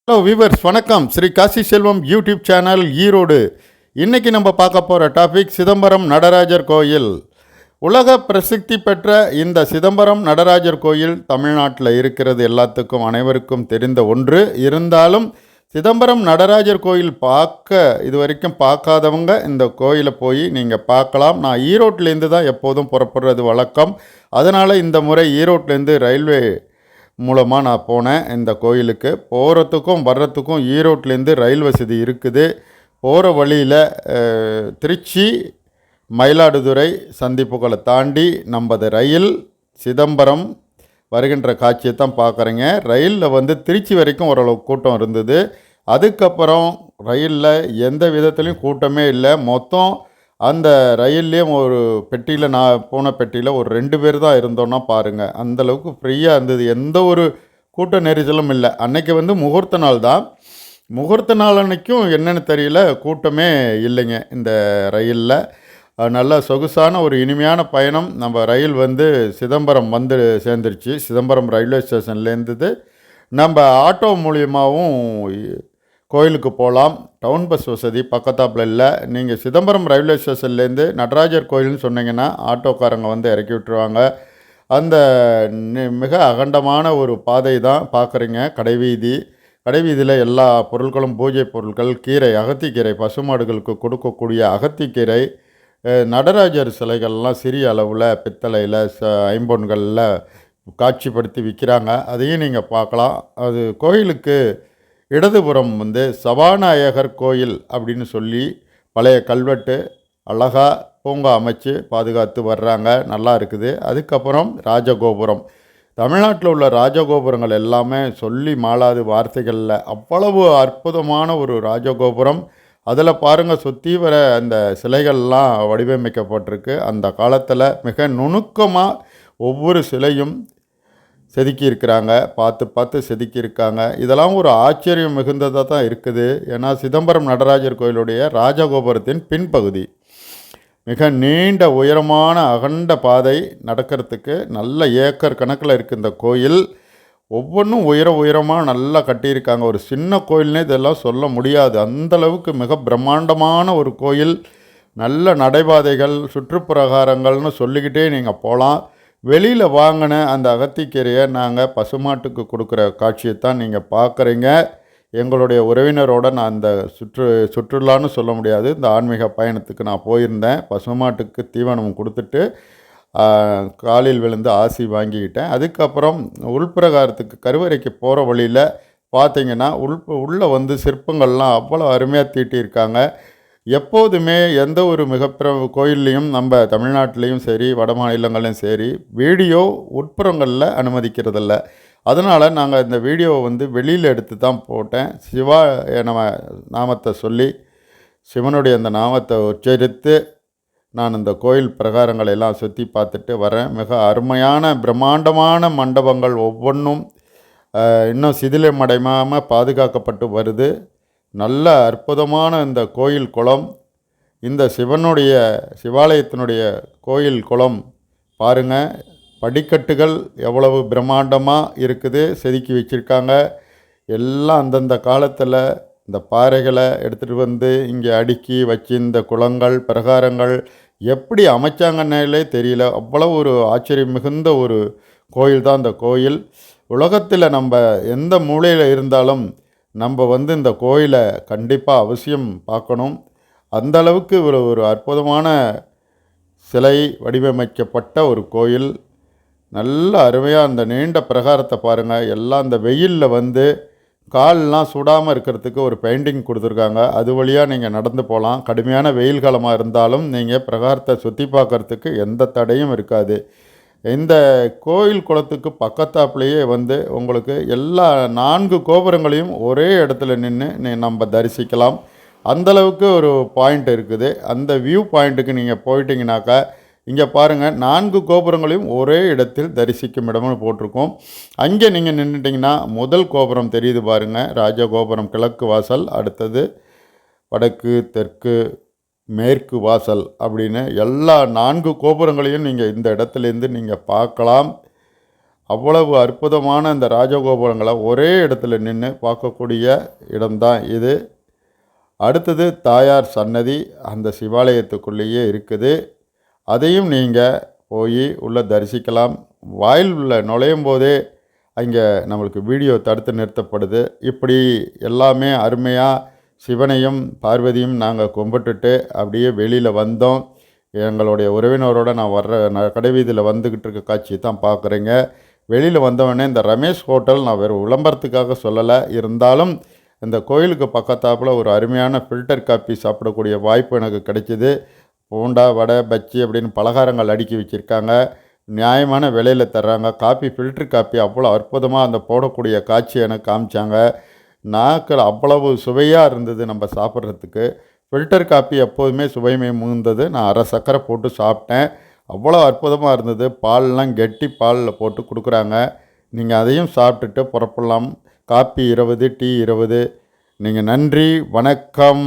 Hello viewers, வணக்கம். ஸ்ரீ காசி செல்வம் YouTube channel Erode. இன்றைக்கி நம்ம பார்க்க போகிற டாபிக் சிதம்பரம் நடராஜர் கோயில். உலக பிரசித்தி பெற்ற இந்த சிதம்பரம் நடராஜர் கோயில் தமிழ்நாட்டில் இருக்கிறது எல்லாத்துக்கும் அனைவருக்கும் தெரிந்த ஒன்று. இருந்தாலும் சிதம்பரம் நடராஜர் கோயில் இது வரைக்கும் பார்க்காதவங்க இந்த கோயிலை போய் நீங்கள் பார்க்கலாம். நான் ஈரோட்டிலேருந்து தான் எப்போதும் புறப்படுறது வழக்கம். அதனால் இந்த முறை ஈரோட்டிலேருந்து ரயில்வே மூலமாக நான் போனேன். இந்த கோயிலுக்கு போகிறதுக்கும் வர்றதுக்கும் ஈரோட்டிலேருந்து ரயில் வசதி இருக்குது. போகிற வழியில் திருச்சி மயிலாடுதுறை சந்திப்புகளை தாண்டி நம்ம ரயில் சிதம்பரம் வருகின்ற காட்சியை தான் பார்க்குறேங்க. ரயிலில் திருச்சி வரைக்கும் ஓரளவு கூட்டம் இருந்தது. அதுக்கப்புறம் ரயிலில் எந்த விதத்துலேயும் கூட்டமே இல்லை. மொத்தம் அந்த ரயில்லேயும் ஒரு பெட்டியில், நான் போன பெட்டியில் ஒரு 2 பேர் தான் இருந்தோன்னா பாருங்கள். அந்தளவுக்கு ஃப்ரீயாக இருந்தது. எந்த ஒரு கூட்ட நெரிசலும் இல்லை. அன்றைக்கி முகூர்த்த நாள் தான். முகூர்த்த நாள் அன்றைக்கும் என்னென்னு தெரியல, கூட்டமே இல்லைங்க இந்த ரயிலில். நல்ல சொகுசான ஒரு இனிமையான பயணம். நம்ம ரயில் சிதம்பரம் சேர்ந்துருச்சு. சிதம்பரம் ரயில்வே ஸ்டேஷன்லேருந்து நம்ம ஆட்டோ மூலியமாகவும் கோயிலுக்கு போகலாம். டவுன் பஸ் வசதி பக்கத்தாப்பில் இல்லை. நீங்கள் சிதம்பரம் ரயில்வே ஸ்டேஷன்லேருந்து நடராஜர் கோயில்னு சொன்னீங்கன்னா ஆட்டோக்காரங்க இறக்கி விட்டுருவாங்க. அந்த மிக அகண்டமான ஒரு பாதை தான் பார்க்குறீங்க. கடைவீதியில் எல்லா பொருட்களும், பூஜை பொருட்கள், கீரை, அகத்திக்கீரை, பசுமாடுகளுக்கு கொடுக்கக்கூடிய அகத்திக்கீரை, நடராஜர் சிலைகள்லாம் சிறிய அளவில் பித்தளையில் ஐம்பொன்களில் காட்சிப்படுத்தி விற்கிறாங்க. அதையும் நீங்கள் பார்க்கலாம். அது கோயிலுக்கு இடதுபுறம் சபாநாயகர் கோயில் அப்படின்னு சொல்லி பழைய கல்வெட்டு அழகாக பூங்கா அமைச்சு பாதுகாத்து வர்றாங்க. நல்லா இருக்குது. அதுக்கப்புறம் ராஜகோபுரம். தமிழ்நாட்டில் உள்ள ராஜகோபுரங்கள் எல்லாமே சொல்லி மாளாது வார்த்தைகளில். அவ்வளவு அற்புதமான ஒரு ராஜகோபுரம். அதில் பாருங்கள், சுற்றி வர அந்த சிலைகள்லாம் வடிவமைக்கப்பட்டிருக்கு. அந்த காலத்தில் மிக நுணுக்கமாக ஒவ்வொரு சிலையும் செதுக்கியிருக்கிறாங்க. பார்த்து செதுக்கியிருக்காங்க. இதெல்லாம் ஒரு ஆச்சரியம் மிகுந்ததாக தான் இருக்குது. ஏன்னா சிதம்பரம் நடராஜர் கோயிலுடைய ராஜகோபுரத்தின் பின்பகுதி மிக நீண்ட உயரமான அகண்ட பாதை. நடக்கிறதுக்கு நல்ல ஏக்கர் கணக்கில் இருக்குது இந்த கோயில். ஒவ்வொன்றும் உயரமாக நல்லா கட்டியிருக்காங்க. ஒரு சின்ன கோயில்னே இதெல்லாம் சொல்ல முடியாது. அந்தளவுக்கு மிக பிரம்மாண்டமான ஒரு கோயில். நல்ல நடைபாதைகள், சுற்றுப்பிரகாரங்கள்னு சொல்லிக்கிட்டே நீங்கள் போகலாம். வெளியில் வாங்கின அந்த அகத்திக்கீரையை நாங்கள் பசுமாட்டுக்கு கொடுக்குற காட்சியை தான் நீங்கள் பார்க்குறீங்க. எங்களுடைய உறவினரோடு நான் அந்த சுற்றுலான்னு சொல்ல முடியாது, இந்த ஆன்மீக பயணத்துக்கு நான் போயிருந்தேன். பசுமாட்டுக்கு தீவனம் கொடுத்துட்டு காலில் விழுந்து ஆசி வாங்கிக்கிட்டேன். அதுக்கப்புறம் உள்பிரகாரத்துக்கு கருவறைக்கு போகிற வழியில் பார்த்திங்கன்னா உள்ளே சிற்பங்கள்லாம் அவ்வளோ அருமையாக தீட்டியிருக்காங்க. எப்போதுமே எந்த ஒரு கோயில்லையும், நம்ம தமிழ்நாட்டிலையும் சரி வட மாநிலங்களையும் சரி, வீடியோ உட்புறங்களில் அனுமதிக்கிறதில்ல. அதனால் நாங்கள் இந்த வீடியோவை வெளியில் எடுத்து தான் போட்டேன். சிவா நாமத்தை சொல்லி, சிவனுடைய அந்த நாமத்தை உச்சரித்து நான் இந்த கோயில் பிரகாரங்களை எல்லாம் சுற்றி பார்த்துட்டு வரேன். மிக அருமையான பிரம்மாண்டமான மண்டபங்கள் ஒவ்வொன்றும் இன்னும் சிதிலமடையாமல் பாதுகாக்கப்பட்டு வருது. நல்ல அற்புதமான இந்த கோயில் குளம், இந்த சிவாலயத்தினுடைய கோயில் குளம் பாருங்கள். படிக்கட்டுகள் எவ்வளவு பிரம்மாண்டமாக இருக்குது, செதுக்கி வச்சுருக்காங்க. எல்லாம் அந்தந்த காலத்தில் இந்த பாறைகளை எடுத்துகிட்டு இங்கே அடுக்கி வச்சு இந்த குளங்கள் பிரகாரங்கள் எப்படி அமைச்சாங்கன்னே தெரியல. அவ்வளவு ஒரு ஆச்சரியம் மிகுந்த ஒரு கோயில் தான் இந்த கோயில். உலகத்தில் நம்ம எந்த மூலையில் இருந்தாலும் நம்ம இந்த கோயிலை கண்டிப்பாக அவசியம் பார்க்கணும். அந்த அளவுக்கு ஒரு அற்புதமான சிலை வடிவமைக்கப்பட்ட ஒரு கோயில். நல்ல அருமையாக அந்த நீண்ட பிரகாரத்தை பாருங்கள். எல்லாம் அந்த வெயிலில் கால்லாம் சுடாமல் இருக்கிறதுக்கு ஒரு பெயிண்டிங் கொடுத்துருக்காங்க. அது வழியாக நீங்கள் நடந்து போகலாம். கடுமையான வெயில் காலமாக இருந்தாலும் நீங்கள் பிரகாரத்தை சுற்றி பார்க்குறதுக்கு எந்த தடையும் இருக்காது. இந்த கோயில் குளத்துக்கு பக்கத்தாப்புலேயே உங்களுக்கு எல்லா 4 கோபுரங்களையும் ஒரே இடத்துல நின்று நம்ம தரிசிக்கலாம். அந்தளவுக்கு ஒரு பாயிண்ட் இருக்குது. அந்த வியூ பாயிண்ட்டுக்கு நீங்கள் போயிட்டீங்கனாக்கா, இங்கே பாருங்கள், 4 கோபுரங்களையும் ஒரே இடத்தில் தரிசிக்கும் இடம்னு போட்டிருக்கோம். அங்கே நீங்கள் நின்றுட்டிங்கன்னா முதல் கோபுரம் தெரியுது பாருங்கள், ராஜகோபுரம் கிழக்கு வாசல். அடுத்தது வடக்கு, தெற்கு, மேற்கு வாசல் அப்படின்னு எல்லா 4 கோபுரங்களையும் நீங்கள் இந்த இடத்துலேருந்து நீங்கள் பார்க்கலாம். அவ்வளவு அற்புதமான அந்த ராஜகோபுரங்களை ஒரே இடத்துல நின்று பார்க்கக்கூடிய இடம்தான் இது. அடுத்தது தாயார் சன்னதி அந்த சிவாலயத்துக்குள்ளேயே இருக்குது. அதையும் நீங்கள் போய் உள்ளே தரிசிக்கலாம். வாயில் உள்ள நுழையும் போதே அங்கே நம்மளுக்கு வீடியோ தடுத்து நிறுத்தப்படுது. இப்படி எல்லாமே அருமையாக சிவனையும் பார்வதியும் நாங்கள் கும்பிட்டுட்டு அப்படியே வெளியில் வந்தோம். எங்களுடைய உறவினரோடு நான் கடைவீதியில் வந்துக்கிட்டு இருக்க காட்சி தான் பார்க்குறேங்க. வெளியில் வந்தவொடனே இந்த ரமேஷ் ஹோட்டல் நான் வேறு விளம்பரத்துக்காக சொல்லலை, இருந்தாலும் இந்த கோயிலுக்கு பக்கத்தாப்பில் ஒரு அருமையான ஃபில்டர் காப்பி சாப்பிடக்கூடிய வாய்ப்பு எனக்கு கிடைச்சிது. போண்டா, வடை, பஜ்ஜி அப்படின்னு பலகாரங்கள் அடுக்கி வச்சுருக்காங்க. நியாயமான விலையில் தர்றாங்க. காப்பி, ஃபில்ட்ரு காப்பி அவ்வளோ அற்புதமாக அந்த போடக்கூடிய காட்சி எனக்கு காமிச்சாங்க. நாக்கில் அவ்வளவு சுவையாக இருந்தது நம்ம சாப்பிட்றதுக்கு. ஃபில்டர் காப்பி எப்போதுமே சுவைமை மிகுந்தது. நான் அரை சர்க்கரை போட்டு சாப்பிட்டேன். அவ்வளோ அற்புதமாக இருந்தது. பால்லாம் கெட்டி பாலில் போட்டு கொடுக்குறாங்க. நீங்கள் அதையும் சாப்பிட்டுட்டு புறப்படலாம். Copy 20, tea 20. நீங்கள் நன்றி, வணக்கம்.